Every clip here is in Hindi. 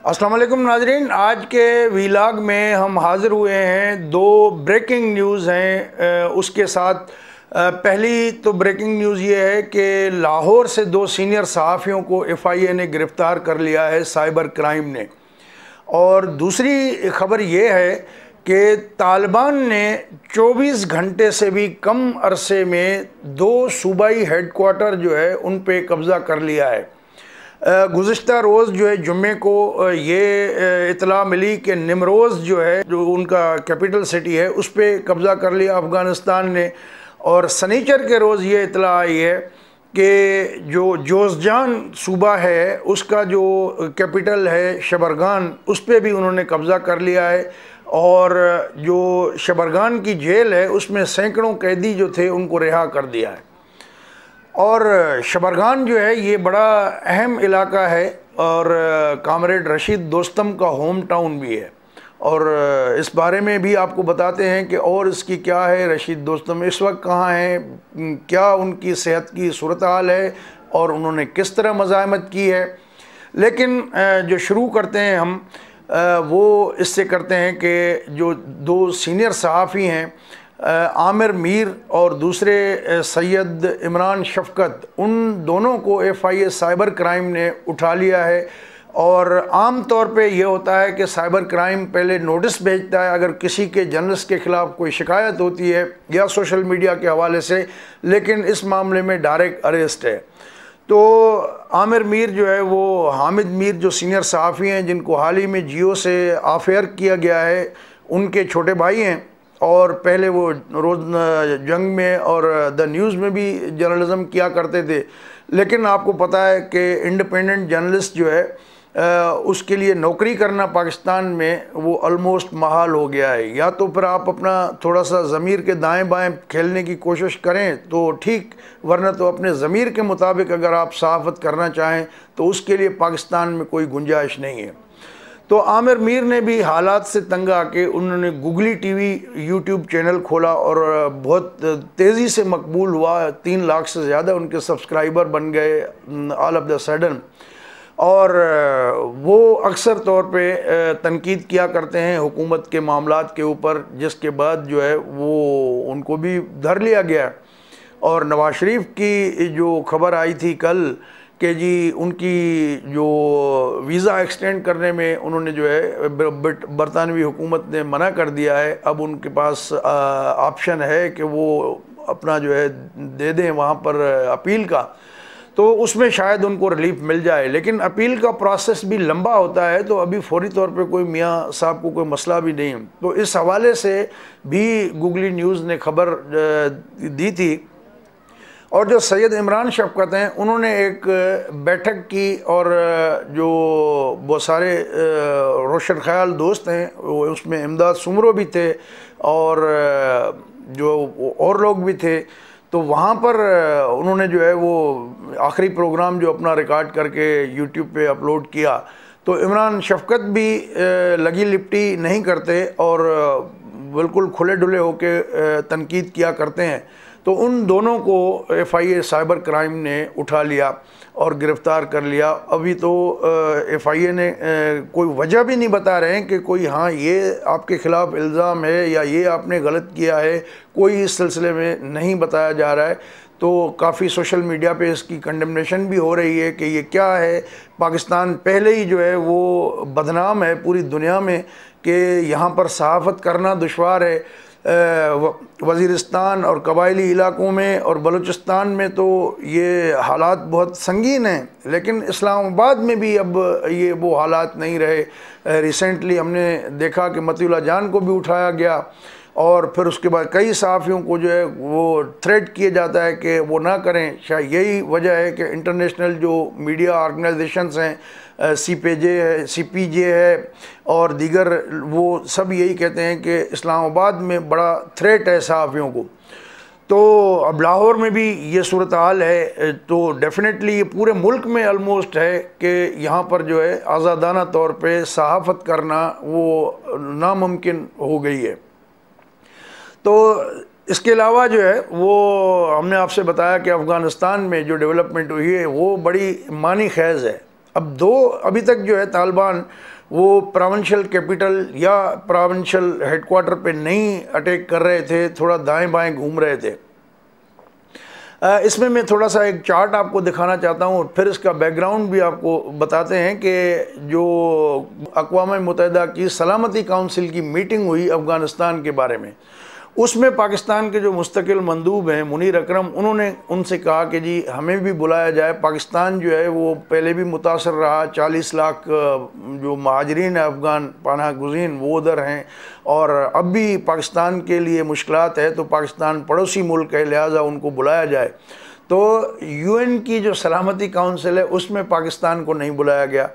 अस्सलाम वालेकुम नाजरीन, आज के वीलाग में हम हाज़िर हुए हैं। दो ब्रेकिंग न्यूज़ हैं उसके साथ। पहली तो ब्रेकिंग न्यूज़ ये है कि लाहौर से दो सीनियर सहाफ़ियों को FIA ने गिरफ़्तार कर लिया है, साइबर क्राइम ने। और दूसरी ख़बर ये है कि तालिबान ने 24 घंटे से भी कम अरसे में दो सूबाई हेडक्वार्टर जो है उन पे कब्ज़ा कर लिया है। गुज़िश्ता रोज़ जो है जुम्मे को ये इतला मिली कि निमरोज़ जो है, जो उनका कैपिटल सिटी है, उस पर कब्ज़ा कर लिया अफ़गानिस्तान ने। और सनीचर के रोज़ ये इतला आई है कि जो जोज़जान सूबा है उसका जो कैपिटल है शबरगान, उस पर भी उन्होंने कब्ज़ा कर लिया है। और जो शबरगान की जेल है उसमें सैकड़ों कैदी जो थे उनको रिहा कर दिया है। और शबरगान जो है ये बड़ा अहम इलाका है और कामरेड रशीद दोस्तम का होम टाउन भी है। और इस बारे में भी आपको बताते हैं कि और इसकी क्या है, रशीद दोस्तम इस वक्त कहाँ हैं, क्या उनकी सेहत की सूरत हाल है और उन्होंने किस तरह मज़ाहमत की है। लेकिन जो शुरू करते हैं हम वो इससे करते हैं कि जो दो सीनियर सहाफ़ी हैं, आमिर मीर और दूसरे सैयद इमरान शफ़क़त, उन दोनों को FIA साइबर क्राइम ने उठा लिया है। और आम तौर पे ये होता है कि साइबर क्राइम पहले नोटिस भेजता है अगर किसी के जर्नलिस्ट के ख़िलाफ़ कोई शिकायत होती है या सोशल मीडिया के हवाले से, लेकिन इस मामले में डायरेक्ट अरेस्ट है। तो आमिर मीर जो है वो हामिद मीर जो सीनियर सहाफ़ी हैं जिनको हाल ही में जियो से ऑफ एयर किया गया है, उनके छोटे भाई हैं। और पहले वो रोज़ जंग में और द न्यूज़ में भी जर्नलिज़म किया करते थे। लेकिन आपको पता है कि इंडिपेंडेंट जर्नलिस्ट जो है उसके लिए नौकरी करना पाकिस्तान में वो ऑलमोस्ट महाल हो गया है। या तो फिर आप अपना थोड़ा सा ज़मीर के दाएं बाएं खेलने की कोशिश करें तो ठीक, वरना तो अपने ज़मीर के मुताबिक अगर आप सहाफ़त करना चाहें तो उसके लिए पाकिस्तान में कोई गुंजाइश नहीं है। तो आमिर मीर ने भी हालात से तंग आके उन्होंने गूगली TV YouTube चैनल खोला और बहुत तेज़ी से मकबूल हुआ। 3 लाख से ज़्यादा उनके सब्सक्राइबर बन गए ऑल ऑफ द सडन। और वो अक्सर तौर पे तनकीद किया करते हैं हुकूमत के मामलात के ऊपर, जिसके बाद जो है वो उनको भी धर लिया गया। और नवाज शरीफ की जो खबर आई थी कल कि जी उनकी जो वीज़ा एक्सटेंड करने में उन्होंने जो है बरतानवी हुकूमत ने मना कर दिया है। अब उनके पास ऑप्शन है कि वो अपना जो है दे दें वहाँ पर अपील का, तो उसमें शायद उनको रिलीफ मिल जाए। लेकिन अपील का प्रोसेस भी लंबा होता है, तो अभी फौरी तौर पे कोई मियाँ साहब को कोई मसला भी नहीं। तो इस हवाले से भी गूगली न्यूज़ ने खबर दी थी। और जो सैयद इमरान शफ़क़त हैं उन्होंने एक बैठक की और जो बहुत सारे रोशन ख़याल दोस्त हैं वो उसमें इमदाद सुमरो भी थे और जो और लोग भी थे। तो वहाँ पर उन्होंने जो है वो आखिरी प्रोग्राम जो अपना रिकॉर्ड करके YouTube पे अपलोड किया। तो इमरान शफ़क़त भी लगी लिपटी नहीं करते और बिल्कुल खुले डुले होके तनकीद किया करते हैं। तो उन दोनों को FIA साइबर क्राइम ने उठा लिया और गिरफ़्तार कर लिया। अभी तो FIA ने कोई वजह भी नहीं बता रहे हैं कि कोई हाँ ये आपके ख़िलाफ़ इल्ज़ाम है या ये आपने गलत किया है, कोई इस सिलसिले में नहीं बताया जा रहा है। तो काफ़ी सोशल मीडिया पे इसकी कंडेमनेशन भी हो रही है कि ये क्या है। पाकिस्तान पहले ही जो है वो बदनाम है पूरी दुनिया में कि यहाँ पर सहाफ़त करना दुश्वार है। वज़ीरिस्तान और कबायली इलाकों में और बलूचिस्तान में तो ये हालात बहुत संगीन हैं, लेकिन इस्लामाबाद में भी अब ये वो हालात नहीं रहे। रिसेंटली हमने देखा कि मतीउल्लाह जान को भी उठाया गया और फिर उसके बाद कई सहाफ़ियों को जो है वो थ्रेट किया जाता है कि वो ना करें। शायद यही वजह है कि इंटरनेशनल जो मीडिया ऑर्गेनाइजेशंस हैं, CPJ है और दीगर, वो सब यही कहते हैं कि इस्लामाबाद में बड़ा थ्रेट है सहाफ़ियों को। तो अब लाहौर में भी ये सूरत हाल है। तो डेफिनेटली ये पूरे मुल्क में ऑलमोस्ट है कि यहाँ पर जो है आज़ादाना तौर पे सहाफ़त करना वो नामुमकिन हो गई है। तो इसके अलावा जो है वो हमने आपसे बताया कि अफ़गानिस्तान में जो डेवलपमेंट हुई है वो बड़ी मानी ख़ैज़ है। अब अभी तक जो है तालिबान वो प्रोविंशियल कैपिटल या प्रोविंशियल हेडक्वार्टर पे नहीं अटैक कर रहे थे, थोड़ा दाएं बाएं घूम रहे थे। इसमें मैं थोड़ा सा एक चार्ट आपको दिखाना चाहता हूँ और फिर इसका बैकग्राउंड भी आपको बताते हैं कि जो अक़वाम मुत्तहिदा की सलामती काउंसिल की मीटिंग हुई अफ़गानिस्तान के बारे में, उसमें पाकिस्तान के जो मुस्तकिल मंदूब हैं मुनीर अकरम, उन्होंने उनसे कहा कि जी हमें भी बुलाया जाए। पाकिस्तान जो है वो पहले भी मुतासर रहा, 40 लाख जो महाजरीन अफ़गान पनाह गुज़ीन वो उधर हैं और अब भी पाकिस्तान के लिए मुश्किलात है, तो पाकिस्तान पड़ोसी मुल्क है, लिहाजा उनको बुलाया जाए। तो UN की जो सलामती काउंसिल है उसमें पाकिस्तान को नहीं बुलाया गया।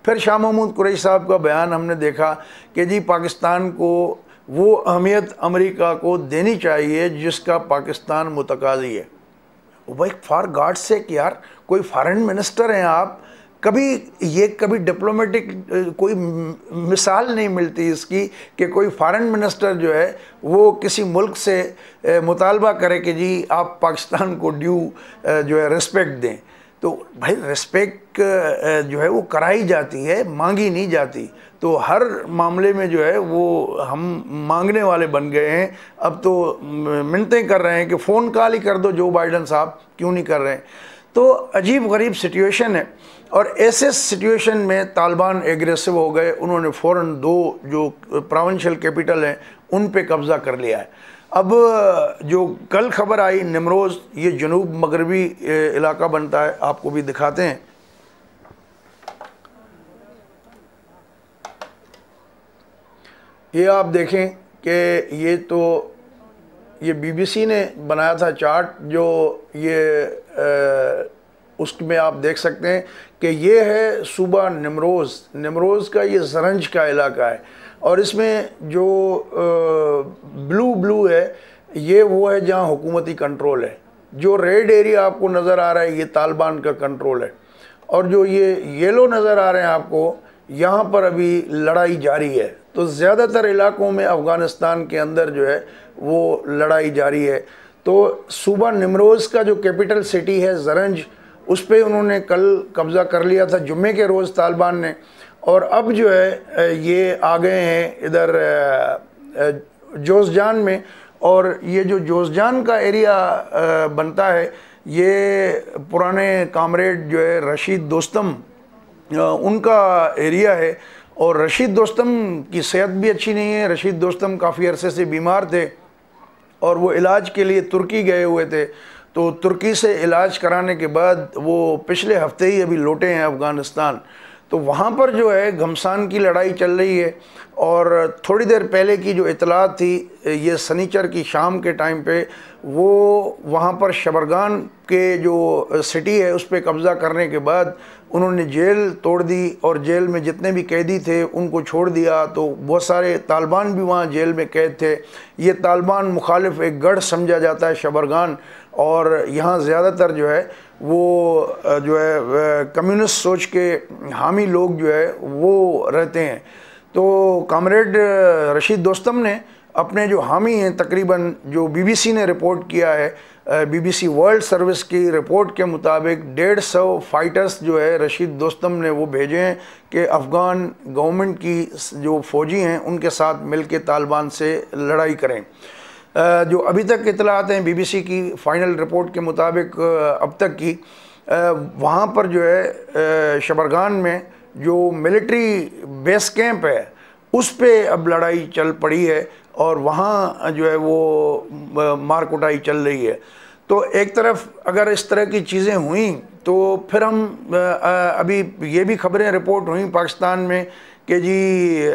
फिर शाह महमूद कुरैशी साहब का बयान हमने देखा कि जी पाकिस्तान को वो अहमियत अमेरिका को देनी चाहिए जिसका पाकिस्तान मुतकाज़ी है। भाई फॉर गॉड सेक यार, कोई फॉरेन मिनिस्टर हैं आप, कभी डिप्लोमेटिक कोई मिसाल नहीं मिलती इसकी कि कोई फॉरेन मिनिस्टर जो है वो किसी मुल्क से मुतालबा करे कि जी आप पाकिस्तान को ड्यू जो है रिस्पेक्ट दें। तो भाई रिस्पेक्ट जो है वो कराई जाती है, मांगी नहीं जाती। तो हर मामले में जो है वो हम मांगने वाले बन गए हैं। अब तो मिन्नतें कर रहे हैं कि फ़ोन कॉल ही कर दो जो बाइडन साहब, क्यों नहीं कर रहे हैं। तो अजीब गरीब सिचुएशन है और ऐसे सिचुएशन में तालिबान एग्रेसिव हो गए। उन्होंने फ़ौरन 2 जो प्रोविंशियल कैपिटल हैं उन पे कब्ज़ा कर लिया है। अब जो कल खबर आई निमरोज़, ये जनूब मगरबी इलाका बनता है, आपको भी दिखाते हैं। ये आप देखें कि ये BBC ने बनाया था चार्ट, जो ये उसमें आप देख सकते हैं कि ये है सूबा निमरोज़ का, ये ज़रंज का इलाका है और इसमें जो ब्लू है ये वो है जहाँ हुकूमती कंट्रोल है। जो रेड एरिया आपको नज़र आ रहा है ये तालिबान का कंट्रोल है और जो ये येलो नज़र आ रहे हैं आपको, यहाँ पर अभी लड़ाई जारी है। तो ज़्यादातर इलाकों में अफ़गानिस्तान के अंदर जो है वो लड़ाई जारी है। तो सूबा निमरोज़ का जो कैपिटल सिटी है ज़रंज, उस पर उन्होंने कल कब्ज़ा कर लिया था जुम्मे के रोज़ तालिबान ने, और अब जो है ये आ गए हैं इधर जोज़जान में। और ये जो जोज़जान का एरिया बनता है ये पुराने कामरेड जो है रशीद दोस्तम उनका एरिया है और रशीद दोस्तम की सेहत भी अच्छी नहीं है। रशीद दोस्तम काफ़ी अरसे से बीमार थे और वो इलाज के लिए तुर्की गए हुए थे। तो तुर्की से इलाज कराने के बाद वो पिछले हफ्ते ही अभी लौटे हैं अफ़गानिस्तान। तो वहाँ पर जो है घमसान की लड़ाई चल रही है और थोड़ी देर पहले की जो इतलात थी ये सनीचर की शाम के टाइम पे, वो वहाँ पर शबरगान के जो सिटी है उस पर कब्ज़ा करने के बाद उन्होंने जेल तोड़ दी और जेल में जितने भी कैदी थे उनको छोड़ दिया। तो बहुत सारे तालिबान भी वहाँ जेल में कैद थे। ये तालिबान मुखालिफ एक गढ़ समझा जाता है शबरगान, और यहाँ ज़्यादातर जो है वो जो है कम्युनिस्ट सोच के हामी लोग जो है वो रहते हैं। तो कामरेड रशीद दोस्तम ने अपने जो हामी हैं, तकरीबन जो BBC ने रिपोर्ट किया है, BBC वर्ल्ड सर्विस की रिपोर्ट के मुताबिक 150 फाइटर्स जो है रशीद दोस्तम ने वो भेजे हैं कि अफ़गान गवर्नमेंट की जो फ़ौजी हैं उनके साथ मिल के तालिबान से लड़ाई करें। जो अभी तक इतलात हैं BBC की फ़ाइनल रिपोर्ट के मुताबिक अब तक की, वहाँ पर जो है शबरगान में जो मिलिट्री बेस कैंप है उस पे अब लड़ाई चल पड़ी है और वहाँ जो है वो मार कुटाई चल रही है। तो एक तरफ अगर इस तरह की चीज़ें हुई तो फिर हम अभी ये भी खबरें रिपोर्ट हुई पाकिस्तान में कि जी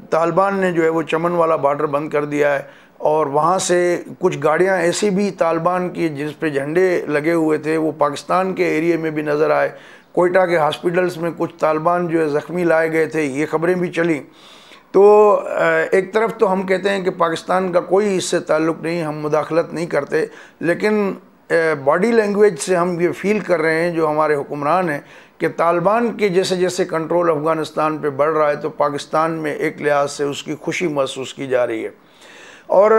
तालिबान ने जो है वो चमन वाला बॉर्डर बंद कर दिया है और वहाँ से कुछ गाड़ियाँ ऐसी भी तालिबान की जिस पे झंडे लगे हुए थे वो पाकिस्तान के एरिए में भी नज़र आए। कोयटा के हॉस्पिटल्स में कुछ तालिबान जो है ज़ख्मी लाए गए थे, ये खबरें भी चली। तो एक तरफ तो हम कहते हैं कि पाकिस्तान का कोई इससे ताल्लुक़ नहीं, हम मुदाखलत नहीं करते, लेकिन बॉडी लैंग्वेज से हम ये फ़ील कर रहे हैं जो हमारे हुक्मरान हैं कि तालिबान के जैसे जैसे कंट्रोल अफ़गानिस्तान पे बढ़ रहा है तो पाकिस्तान में एक लिहाज से उसकी खुशी महसूस की जा रही है। और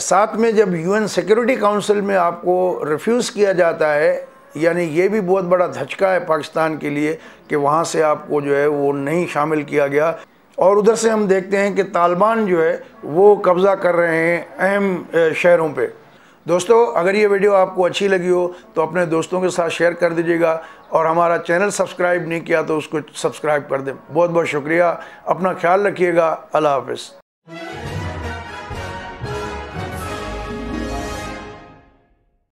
साथ में जब UN सिक्योरिटी काउंसिल में आपको रिफ्यूज़ किया जाता है यानी ये भी बहुत बड़ा धचका है पाकिस्तान के लिए कि वहाँ से आपको जो है वो नहीं शामिल किया गया। और उधर से हम देखते हैं कि तालिबान जो है वो कब्ज़ा कर रहे हैं अहम शहरों पे। दोस्तों, अगर ये वीडियो आपको अच्छी लगी हो तो अपने दोस्तों के साथ शेयर कर दीजिएगा, और हमारा चैनल सब्सक्राइब नहीं किया तो उसको सब्सक्राइब कर दें। बहुत बहुत शुक्रिया, अपना ख्याल रखिएगा। अल्लाह हाफ़िज़।